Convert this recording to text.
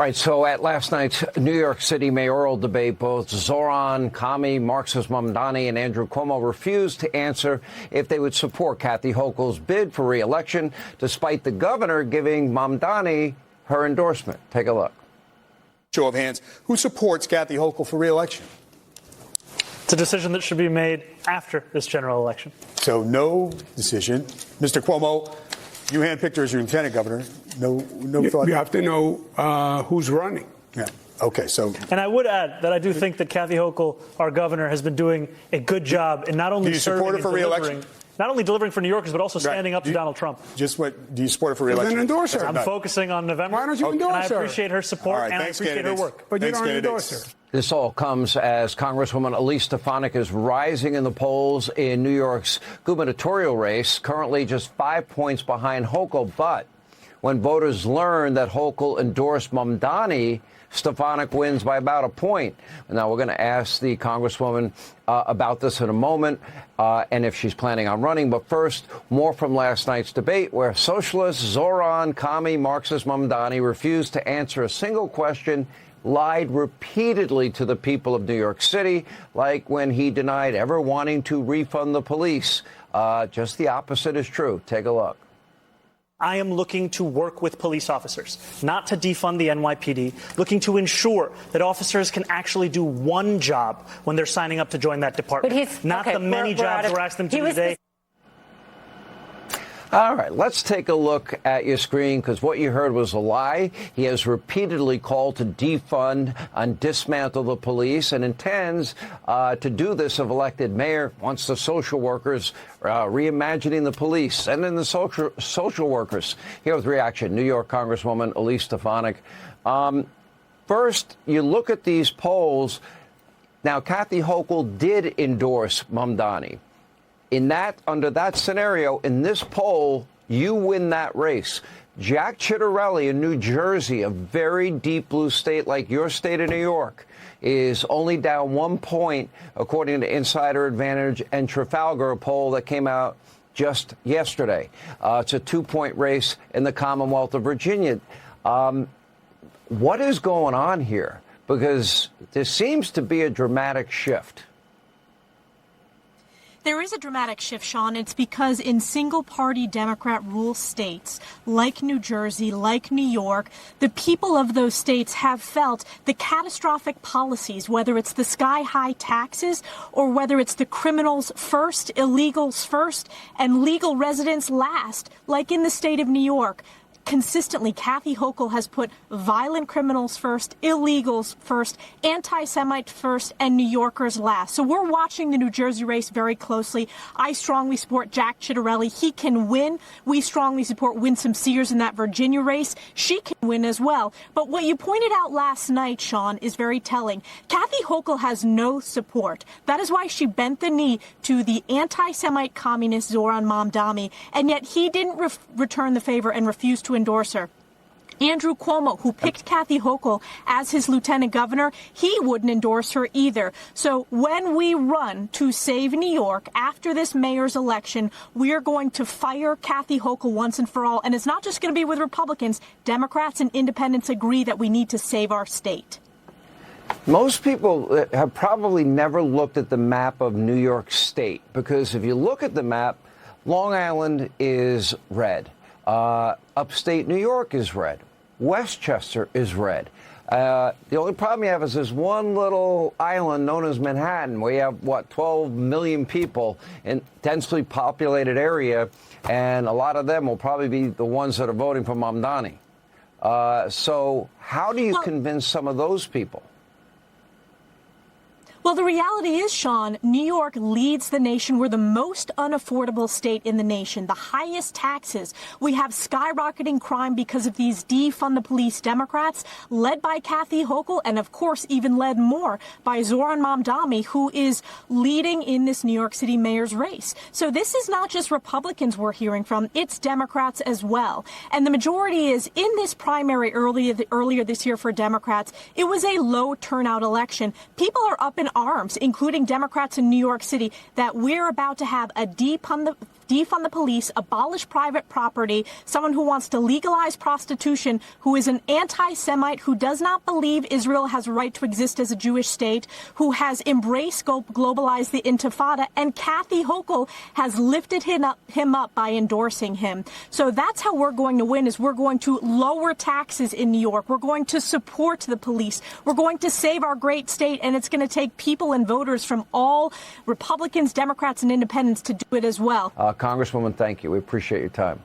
All right, so at last night's New York City mayoral debate, both Zohran Kami, Marxist Mamdani, and Andrew Cuomo refused to answer if they would support Kathy Hochul's bid for re-election, despite the governor giving Mamdani her endorsement. Take a look. Show of hands, who supports Kathy Hochul for re-election? It's a decision that should be made after this general election. So no decision. Mr. Cuomo, you handpicked her as your lieutenant governor. No thought. You have to know who's running. Yeah. Okay. So. And I would add that I do think that Kathy Hochul, our governor, has been doing a good job in not only support her for re-election? Not only delivering for New Yorkers, but also standing up to Donald Trump. Do you support her for re-election? Then endorse her. I'm focusing on November. Why don't you endorse her? And I appreciate her support and I appreciate her work. But you don't endorse her. This all comes as Congresswoman Elise Stefanik is rising in the polls in New York's gubernatorial race, currently just 5 points behind Hochul. But when voters learn that Hochul endorsed Mamdani, Stefanik wins by about a point. Now, we're going to ask the Congresswoman about this in a moment and if she's planning on running. But first, more from last night's debate where socialists Zohran Kami, Marxist Mamdani refused to answer a single question, lied repeatedly to the people of New York City, like when he denied ever wanting to refund the police. Just the opposite is true. Take a look. I am looking to work with police officers, not to defund the NYPD, looking to ensure that officers can actually do one job when they're signing up to join that department, not the many jobs we're asking them to do today. All right, let's take a look at your screen, because what you heard was a lie. He has repeatedly called to defund and dismantle the police and intends to do this if elected mayor. Wants the social workers reimagining the police and then the social workers. Here with reaction, New York Congresswoman Elise Stefanik. First, you look at these polls. Now, Kathy Hochul did endorse Mamdani. Under that scenario, in this poll, you win that race. Jack Ciattarelli in New Jersey, a very deep blue state like your state of New York, is only down 1 point, according to Insider Advantage and Trafalgar, a poll that came out just yesterday. It's a 2-point race in the Commonwealth of Virginia. What is going on here? Because there seems to be a dramatic shift. There is a dramatic shift, Sean. It's because in single-party Democrat rule states like New Jersey, like New York, the people of those states have felt the catastrophic policies, whether it's the sky-high taxes or whether it's the criminals first, illegals first, and legal residents last, like in the state of New York. Consistently, Kathy Hochul has put violent criminals first, illegals first, anti-Semites first, and New Yorkers last. So we're watching the New Jersey race very closely. I strongly support Jack Ciattarelli. He can win. We strongly support Winsome Sears in that Virginia race. She can win as well. But what you pointed out last night, Sean, is very telling. Kathy Hochul has no support. That is why she bent the knee to the anti-Semite communist Zohran Mamdani, and yet he didn't return the favor and refused to endorse her. Andrew Cuomo, who picked Kathy Hochul as his lieutenant governor, he wouldn't endorse her either. So when we run to save New York after this mayor's election, we are going to fire Kathy Hochul once and for all. And it's not just going to be with Republicans. Democrats and independents agree that we need to save our state. Most people have probably never looked at the map of New York State, because if you look at the map, Long Island is red. Upstate New York is red. Westchester is red. The only problem you have is there's one little island known as Manhattan, where you have, 12 million people in densely populated area, and a lot of them will probably be the ones that are voting for Mamdani. So how do you convince some of those people? Well, the reality is, Sean, New York leads the nation. We're the most unaffordable state in the nation, the highest taxes. We have skyrocketing crime because of these defund the police Democrats, led by Kathy Hochul, and of course, even led more by Zohran Mamdani, who is leading in this New York City mayor's race. So this is not just Republicans we're hearing from, it's Democrats as well. And the majority is in this primary earlier this year for Democrats. It was a low turnout election. People are up in arms, including Democrats in New York City, that we're about to have a defund defund the police, abolish private property, someone who wants to legalize prostitution, who is an anti-Semite, who does not believe Israel has a right to exist as a Jewish state, who has embraced globalize the Intifada, and Kathy Hochul has lifted him up by endorsing him. So that's how we're going to win, is we're going to lower taxes in New York. We're going to support the police. We're going to save our great state, and it's going to take people and voters from all Republicans, Democrats, and independents to do it as well. Congresswoman, thank you. We appreciate your time.